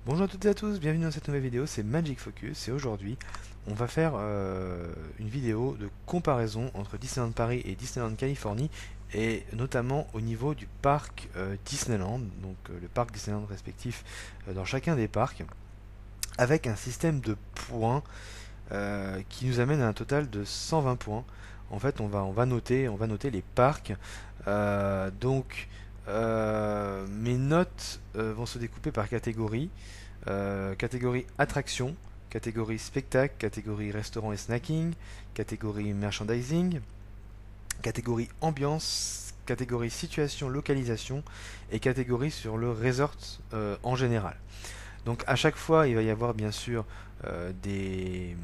Bonjour à toutes et à tous, bienvenue dans cette nouvelle vidéo, c'est Magic Focus et aujourd'hui on va faire une vidéo de comparaison entre Disneyland Paris et Disneyland Californie et notamment au niveau du parc Disneyland, donc le parc Disneyland respectif dans chacun des parcs, avec un système de points qui nous amène à un total de 120 points. En fait on va noter les parcs. Mes notes vont se découper par catégorie. Catégorie attraction, catégorie spectacle, catégorie restaurant et snacking, catégorie merchandising, catégorie ambiance, catégorie situation, localisation et catégorie sur le resort en général. Donc à chaque fois, il va y avoir bien sûr des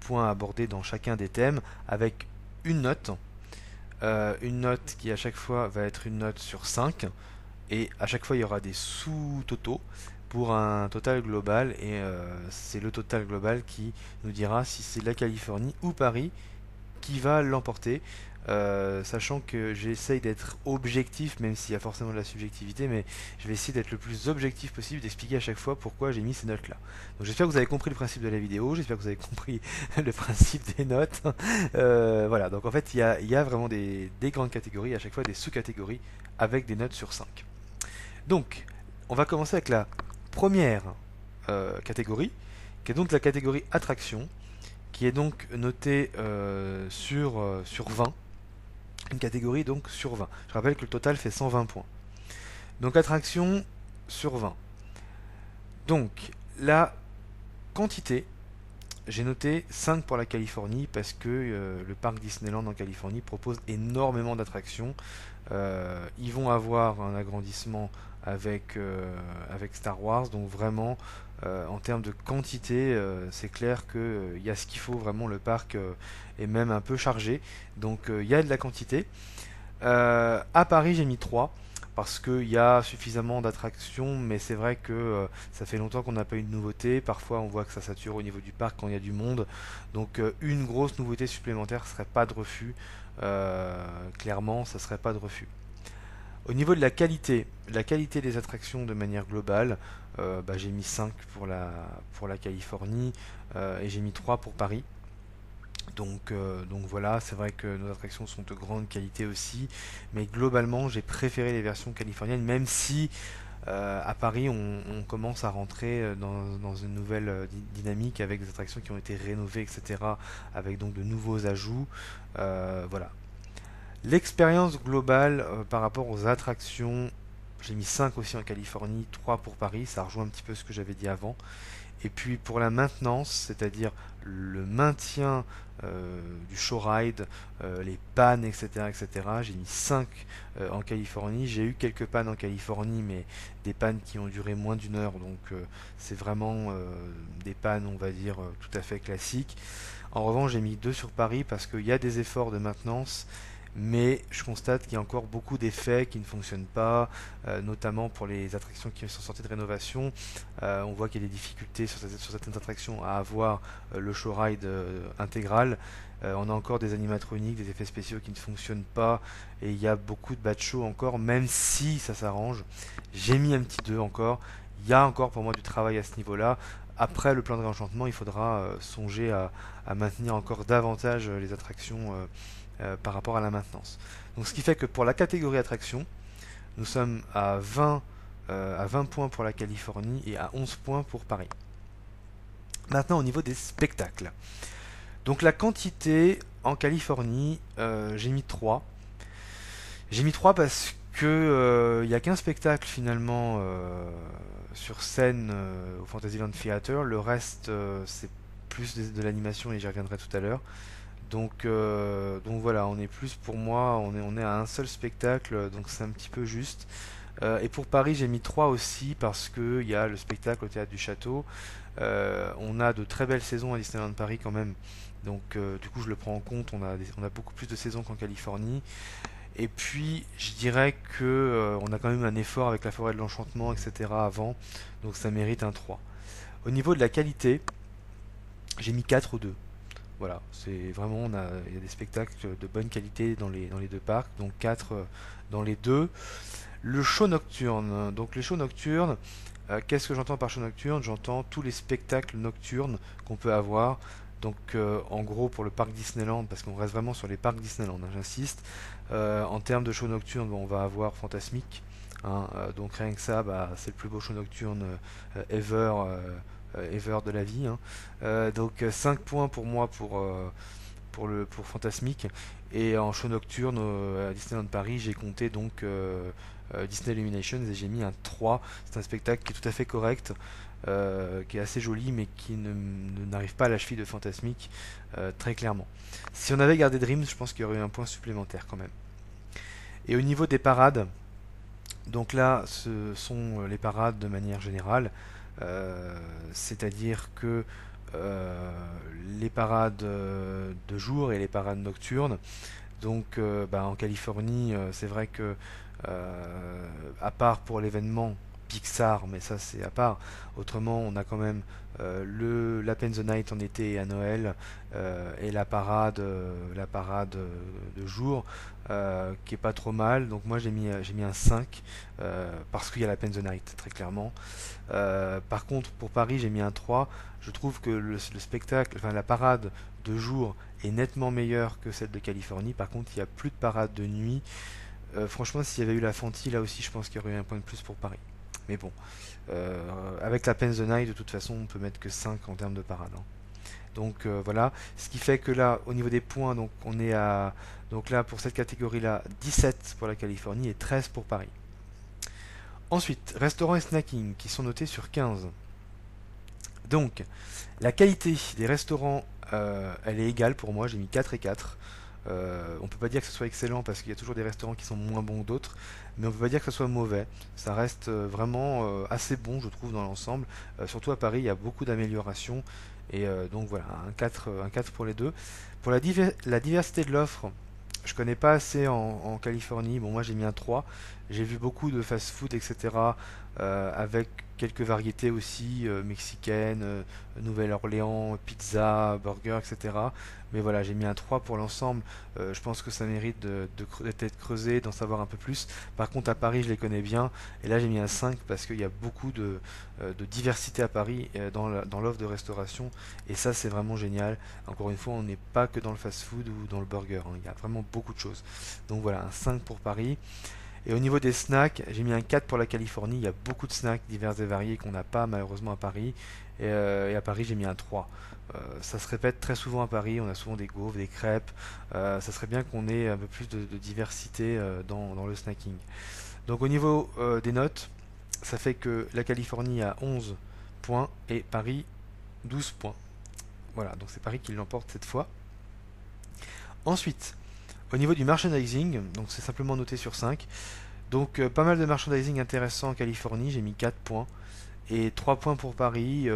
points abordés dans chacun des thèmes avec une note qui à chaque fois va être une note sur 5 et à chaque fois il y aura des sous-totaux pour un total global et c'est le total global qui nous dira si c'est la Californie ou Paris qui va l'emporter. Sachant que j'essaye d'être objectif, même s'il y a forcément de la subjectivité, mais je vais essayer d'être le plus objectif possible, d'expliquer à chaque fois pourquoi j'ai mis ces notes-là. Donc j'espère que vous avez compris le principe de la vidéo, j'espère que vous avez compris le principe des notes. Voilà, donc en fait il y a vraiment des grandes catégories, à chaque fois des sous-catégories avec des notes sur 5. Donc on va commencer avec la première catégorie, qui est donc la catégorie attraction, qui est donc notée sur 20. Une catégorie donc sur 20. Je rappelle que le total fait 120 points. Donc attraction sur 20. Donc la quantité, j'ai noté 5 pour la Californie parce que le parc Disneyland en Californie propose énormément d'attractions. Ils vont avoir un agrandissement avec Star Wars, donc vraiment en termes de quantité, c'est clair qu'il y a ce qu'il faut, vraiment le parc est même un peu chargé, donc il y a de la quantité. À Paris j'ai mis 3 parce qu'il y a suffisamment d'attractions, mais c'est vrai que ça fait longtemps qu'on n'a pas eu de nouveauté. Parfois, on voit que ça sature au niveau du parc quand il y a du monde. Donc, une grosse nouveauté supplémentaire serait pas de refus. Clairement, ça serait pas de refus. Au niveau de la qualité des attractions de manière globale, j'ai mis 5 pour la Californie et j'ai mis 3 pour Paris. Donc voilà, c'est vrai que nos attractions sont de grande qualité aussi, mais globalement j'ai préféré les versions californiennes, même si à Paris on commence à rentrer dans une nouvelle dynamique avec des attractions qui ont été rénovées, etc., avec donc de nouveaux ajouts. Voilà. L'expérience globale par rapport aux attractions, j'ai mis 5 aussi en Californie, 3 pour Paris, ça rejoint un petit peu ce que j'avais dit avant. Et puis pour la maintenance, c'est-à-dire le maintien du show ride, les pannes, etc., etc., j'ai mis 5 en Californie. J'ai eu quelques pannes en Californie, mais des pannes qui ont duré moins d'une heure, donc c'est vraiment des pannes, on va dire, tout à fait classiques. En revanche, j'ai mis 2 sur Paris parce qu'il y a des efforts de maintenance, mais je constate qu'il y a encore beaucoup d'effets qui ne fonctionnent pas, notamment pour les attractions qui sont sorties de rénovation. On voit qu'il y a des difficultés sur certaines attractions à avoir le show ride intégral. On a encore des animatroniques, des effets spéciaux qui ne fonctionnent pas, et il y a beaucoup de bad show encore, même si ça s'arrange. J'ai mis un petit 2 encore. Il y a encore pour moi du travail à ce niveau-là. Après le plan de réenchantement, il faudra songer à maintenir encore davantage les attractions par rapport à la maintenance. Donc ce qui fait que pour la catégorie attraction, nous sommes à 20 points pour la Californie et à 11 points pour Paris. Maintenant au niveau des spectacles. Donc la quantité en Californie, j'ai mis 3. J'ai mis 3 parce que il n'y a qu'un spectacle finalement sur scène au Fantasyland Theater. Le reste c'est plus de l'animation et j'y reviendrai tout à l'heure. Donc voilà, on est plus pour moi, on est à un seul spectacle, donc c'est un petit peu juste. Et pour Paris, j'ai mis 3 aussi parce qu'il y a le spectacle au Théâtre du Château. On a de très belles saisons à Disneyland Paris quand même. Donc du coup, je le prends en compte. On a beaucoup plus de saisons qu'en Californie. Et puis, je dirais que on a quand même un effort avec la forêt de l'enchantement, etc. avant. Donc ça mérite un 3. Au niveau de la qualité, j'ai mis 4 ou 2. Voilà, c'est vraiment, il y a des spectacles de bonne qualité dans les deux parcs, donc 4 dans les deux. Le show nocturne, donc les shows nocturnes, Qu'est-ce que j'entends par show nocturne? J'entends tous les spectacles nocturnes qu'on peut avoir. Donc en gros pour le parc Disneyland, parce qu'on reste vraiment sur les parcs Disneyland, hein, j'insiste. En termes de show nocturne, bon, on va avoir Fantasmic, hein, donc rien que ça, bah, c'est le plus beau show nocturne ever de la vie, hein. Donc 5 points pour moi pour Fantasmic. Et en show nocturne à Disneyland Paris, j'ai compté donc Disney Illuminations et j'ai mis un 3. C'est un spectacle qui est tout à fait correct, qui est assez joli, mais qui n'arrive pas à la cheville de Fantasmic, très clairement. Si on avait gardé Dreams, je pense qu'il y aurait eu un point supplémentaire quand même. Et au niveau des parades, donc là, ce sont les parades de manière générale, c'est-à-dire que euh, les parades de jour et les parades nocturnes. Donc bah, en Californie, c'est vrai que à part pour l'événement Pixar, mais ça c'est à part. Autrement, on a quand même la Pen the Night en été et à Noël, et la parade de jour, qui est pas trop mal. Donc moi j'ai mis un 5 parce qu'il y a la Pen the Night, très clairement. Par contre, pour Paris, j'ai mis un 3. Je trouve que le spectacle, enfin la parade de jour est nettement meilleure que celle de Californie. Par contre, il n'y a plus de parade de nuit. Franchement, s'il y avait eu la Fanti là aussi, je pense qu'il y aurait eu un point de plus pour Paris. Mais bon, avec la Pen the Night, de toute façon, on peut mettre que 5 en termes de parade, hein. Donc voilà, ce qui fait que là, au niveau des points, donc on est à, donc là pour cette catégorie-là, 17 pour la Californie et 13 pour Paris. Ensuite, restaurants et snacking qui sont notés sur 15. Donc, la qualité des restaurants, elle est égale pour moi, j'ai mis 4 et 4. On peut pas dire que ce soit excellent parce qu'il y a toujours des restaurants qui sont moins bons que d'autres, mais on peut pas dire que ce soit mauvais. Ça reste vraiment assez bon, je trouve, dans l'ensemble. Surtout à Paris, il y a beaucoup d'améliorations. Et donc voilà, un 4 pour les deux. Pour la diversité de l'offre, je connais pas assez en Californie. Bon, moi j'ai mis un 3. J'ai vu beaucoup de fast-food, etc. Avec quelques variétés aussi mexicaines, Nouvelle-Orléans, pizza, burger, etc. Mais voilà, j'ai mis un 3 pour l'ensemble. Je pense que ça mérite d'être creusé, d'en savoir un peu plus. Par contre, à Paris, je les connais bien. Et là, j'ai mis un 5 parce qu'il y a beaucoup de diversité à Paris dans l'offre de restauration. Et ça, c'est vraiment génial. Encore une fois, on n'est pas que dans le fast-food ou dans le burger, hein. Il y a vraiment beaucoup de choses. Donc voilà, un 5 pour Paris. Et au niveau des snacks, j'ai mis un 4 pour la Californie. Il y a beaucoup de snacks divers et variés qu'on n'a pas malheureusement à Paris. Et à Paris, j'ai mis un 3. Ça se répète très souvent à Paris. On a souvent des gaufres, des crêpes. Ça serait bien qu'on ait un peu plus de diversité dans le snacking. Donc au niveau des notes, ça fait que la Californie a 11 points et Paris 12 points. Voilà, donc c'est Paris qui l'emporte cette fois. Ensuite, au niveau du merchandising, donc c'est simplement noté sur 5. Donc pas mal de merchandising intéressant en Californie, j'ai mis 4 points. Et 3 points pour Paris,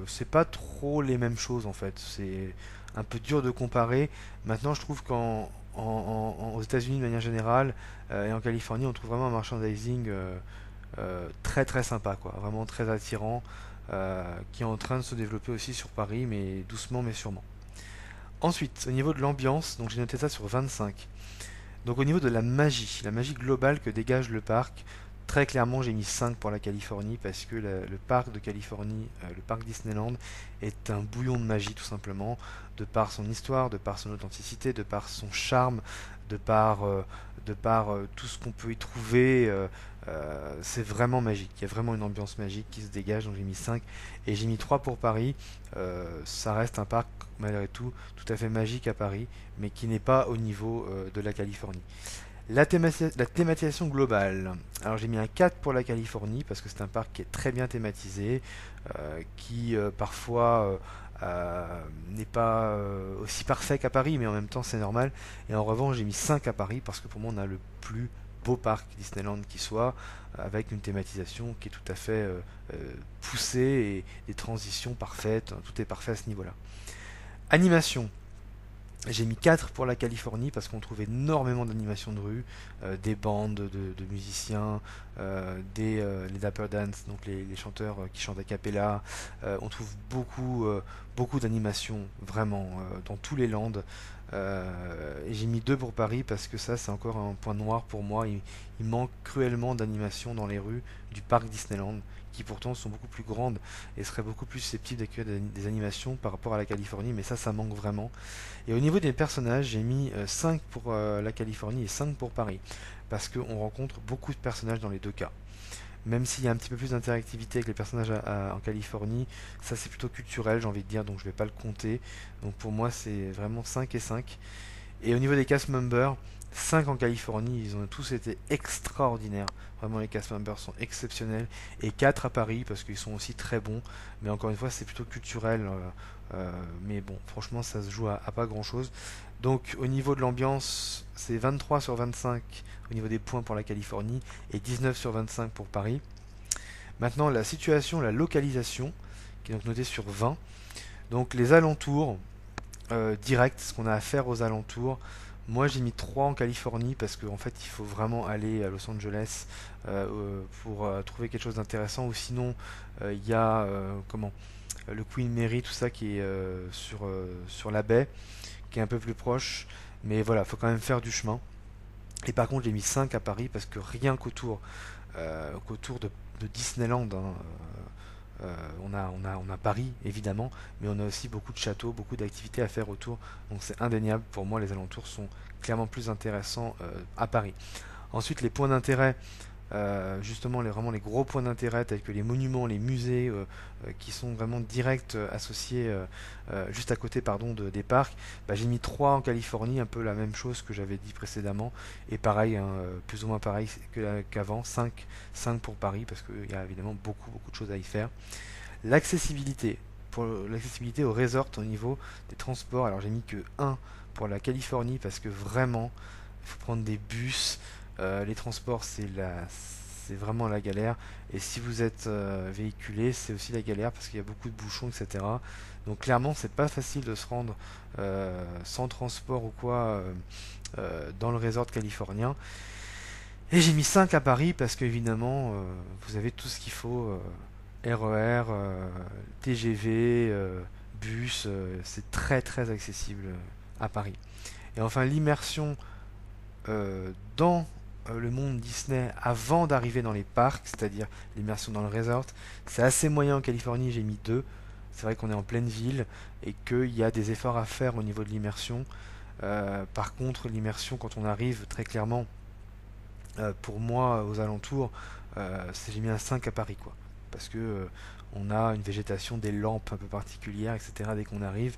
c'est pas trop les mêmes choses en fait. C'est un peu dur de comparer. Maintenant, je trouve aux États-Unis de manière générale et en Californie, on trouve vraiment un merchandising très très sympa, quoi. Vraiment très attirant, qui est en train de se développer aussi sur Paris, mais doucement mais sûrement. Ensuite, au niveau de l'ambiance, donc j'ai noté ça sur 25. Donc au niveau de la magie globale que dégage le parc, très clairement j'ai mis 5 pour la Californie parce que le parc de Californie, le parc Disneyland, est un bouillon de magie tout simplement, de par son histoire, de par son authenticité, de par son charme, de par tout ce qu'on peut y trouver. C'est vraiment magique, il y a vraiment une ambiance magique qui se dégage, donc j'ai mis 5 et j'ai mis 3 pour Paris. Ça reste un parc malgré tout à fait magique à Paris, mais qui n'est pas au niveau de la Californie. La thématisation globale. Alors j'ai mis un 4 pour la Californie parce que c'est un parc qui est très bien thématisé, qui parfois n'est pas aussi parfait qu'à Paris, mais en même temps c'est normal. Et en revanche j'ai mis 5 à Paris parce que pour moi on a le plus beau parc Disneyland qui soit, avec une thématisation qui est tout à fait poussée et des transitions parfaites, tout est parfait à ce niveau-là. Animation. J'ai mis 4 pour la Californie parce qu'on trouve énormément d'animations de rue, des bandes de musiciens, les Dapper Dance, donc les chanteurs qui chantent a cappella. On trouve beaucoup d'animations vraiment dans tous les lands. Et j'ai mis 2 pour Paris parce que ça c'est encore un point noir pour moi. Il manque cruellement d'animations dans les rues du parc Disneyland qui pourtant sont beaucoup plus grandes et seraient beaucoup plus susceptibles d'accueillir des animations par rapport à la Californie, mais ça manque vraiment. Et au niveau des personnages, j'ai mis 5 pour la Californie et 5 pour Paris, parce qu'on rencontre beaucoup de personnages dans les deux cas. Même s'il y a un petit peu plus d'interactivité avec les personnages en Californie, ça c'est plutôt culturel, j'ai envie de dire, donc je vais pas le compter. Donc pour moi, c'est vraiment 5 et 5. Et au niveau des cast members, 5 en Californie, ils ont tous été extraordinaires. Vraiment, les cast members sont exceptionnels. Et 4 à Paris, parce qu'ils sont aussi très bons. Mais encore une fois, c'est plutôt culturel. Mais bon, franchement, ça se joue à pas grand-chose. Donc, au niveau de l'ambiance, c'est 23 sur 25 au niveau des points pour la Californie et 19 sur 25 pour Paris. Maintenant, la situation, la localisation, qui est donc notée sur 20. Donc, les alentours, direct, ce qu'on a à faire aux alentours. Moi j'ai mis 3 en Californie parce qu'en fait il faut vraiment aller à Los Angeles pour trouver quelque chose d'intéressant, ou sinon il y a comment le Queen Mary, tout ça qui est sur la baie, qui est un peu plus proche, mais voilà, faut quand même faire du chemin. Et par contre j'ai mis 5 à Paris parce que rien qu'autour de Disneyland, hein, on a Paris évidemment, mais on a aussi beaucoup de châteaux, beaucoup d'activités à faire autour. Donc c'est indéniable, pour moi les alentours sont clairement plus intéressants à Paris. Ensuite les points d'intérêt, justement vraiment les gros points d'intérêt tels que les monuments, les musées qui sont vraiment directs associés juste à côté pardon, des parcs, bah, j'ai mis 3 en Californie, un peu la même chose que j'avais dit précédemment, et pareil, hein, plus ou moins pareil qu'avant, 5 pour Paris parce qu'il y a évidemment beaucoup de choses à y faire. L'accessibilité, pour l'accessibilité au resort au niveau des transports, alors j'ai mis que 1 pour la Californie parce que vraiment il faut prendre des bus. Les transports, c'est vraiment la galère. Et si vous êtes véhiculé, c'est aussi la galère parce qu'il y a beaucoup de bouchons, etc. Donc clairement, c'est pas facile de se rendre sans transport ou quoi dans le resort californien. Et j'ai mis 5 à Paris parce qu'évidemment, vous avez tout ce qu'il faut. RER, TGV, bus, c'est très accessible à Paris. Et enfin, l'immersion dans le monde Disney avant d'arriver dans les parcs, c'est-à-dire l'immersion dans le resort. C'est assez moyen en Californie, j'ai mis 2. C'est vrai qu'on est en pleine ville et qu'il y a des efforts à faire au niveau de l'immersion. Par contre, l'immersion, quand on arrive très clairement, pour moi, aux alentours, j'ai mis un 5 à Paris, quoi. Parce que on a une végétation, des lampes un peu particulières, etc. dès qu'on arrive.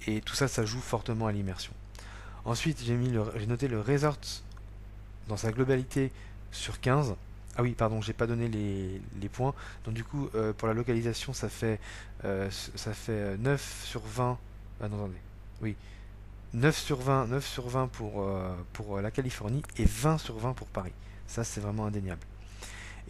Et tout ça, ça joue fortement à l'immersion. Ensuite, j'ai noté le resort dans sa globalité sur 15. Ah oui, pardon, j'ai pas donné les points. Donc du coup, pour la localisation, ça fait 9 sur 20. Ah non, attendez. Oui, 9 sur 20 pour la Californie et 20 sur 20 pour Paris. Ça, c'est vraiment indéniable.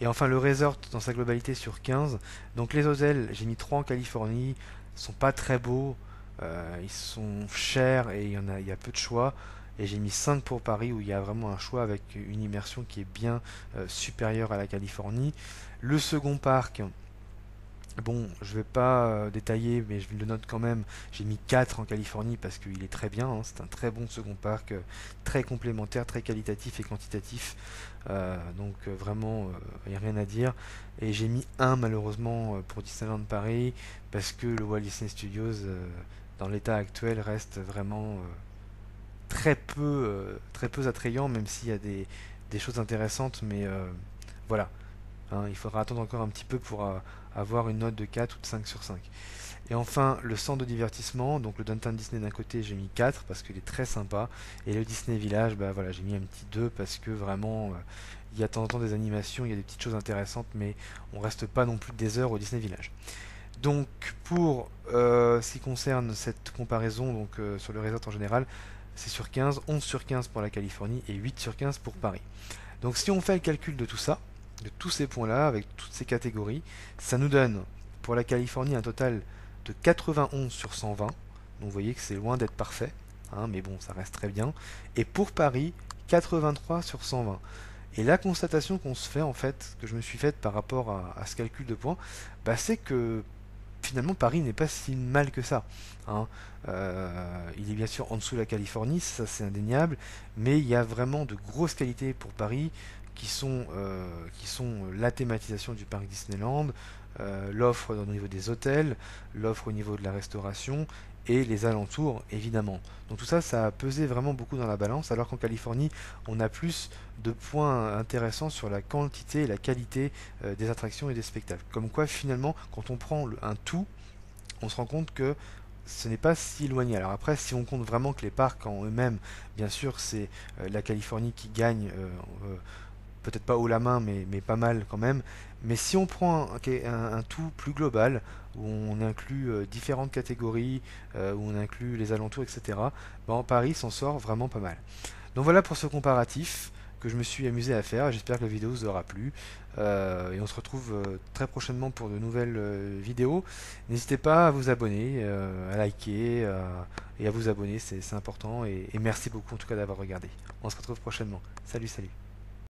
Et enfin, le resort dans sa globalité sur 15. Donc les hôtels, j'ai mis 3 en Californie, sont pas très beaux, ils sont chers et il y a peu de choix. Et j'ai mis 5 pour Paris où il y a vraiment un choix avec une immersion qui est bien supérieure à la Californie. Le second parc, bon, je vais pas détailler, mais je le note quand même. J'ai mis 4 en Californie parce qu'il est très bien, hein. C'est un très bon second parc, très complémentaire, très qualitatif et quantitatif. Donc vraiment, il n'y a rien à dire. Et j'ai mis 1 malheureusement pour Disneyland Paris parce que le Walt Disney Studios, dans l'état actuel, reste vraiment très peu attrayant, même s'il y a des choses intéressantes. Mais voilà. Hein, il faudra attendre encore un petit peu pour avoir une note de 4 ou de 5 sur 5. Et enfin, le centre de divertissement, donc le Downtown Disney d'un côté, j'ai mis 4 parce qu'il est très sympa. Et le Disney Village, bah voilà, j'ai mis un petit 2 parce que vraiment, il y a de temps en temps des animations, il y a des petites choses intéressantes, mais on reste pas non plus des heures au Disney Village. Donc pour ce qui concerne cette comparaison donc, sur le resort en général, c'est sur 15, 11 sur 15 pour la Californie et 8 sur 15 pour Paris. Donc si on fait le calcul de tout ça, de tous ces points-là, avec toutes ces catégories, ça nous donne pour la Californie un total de 91 sur 120. Donc vous voyez que c'est loin d'être parfait, hein, mais bon, ça reste très bien. Et pour Paris, 83 sur 120. Et la constatation qu'on se fait, en fait, que je me suis faite par rapport à ce calcul de points, bah, c'est que finalement Paris n'est pas si mal que ça, hein. Il est bien sûr en dessous de la Californie, ça c'est indéniable, mais il y a vraiment de grosses qualités pour Paris qui sont la thématisation du parc Disneyland, l'offre au niveau des hôtels, l'offre au niveau de la restauration et les alentours évidemment. Donc tout ça, ça a pesé vraiment beaucoup dans la balance, alors qu'en Californie, on a plus de points intéressants sur la quantité et la qualité des attractions et des spectacles. Comme quoi finalement, quand on prend un tout, on se rend compte que ce n'est pas si éloigné. Alors après, si on compte vraiment que les parcs en eux-mêmes, bien sûr, c'est la Californie qui gagne, peut-être pas haut la main, mais pas mal quand même. Mais si on prend un tout plus global, où on inclut différentes catégories, où on inclut les alentours, etc., ben, Paris s'en sort vraiment pas mal. Donc voilà pour ce comparatif que je me suis amusé à faire. J'espère que la vidéo vous aura plu. Et on se retrouve très prochainement pour de nouvelles vidéos. N'hésitez pas à vous abonner, à liker et à vous abonner, c'est important. Et merci beaucoup en tout cas d'avoir regardé. On se retrouve prochainement. Salut, salut.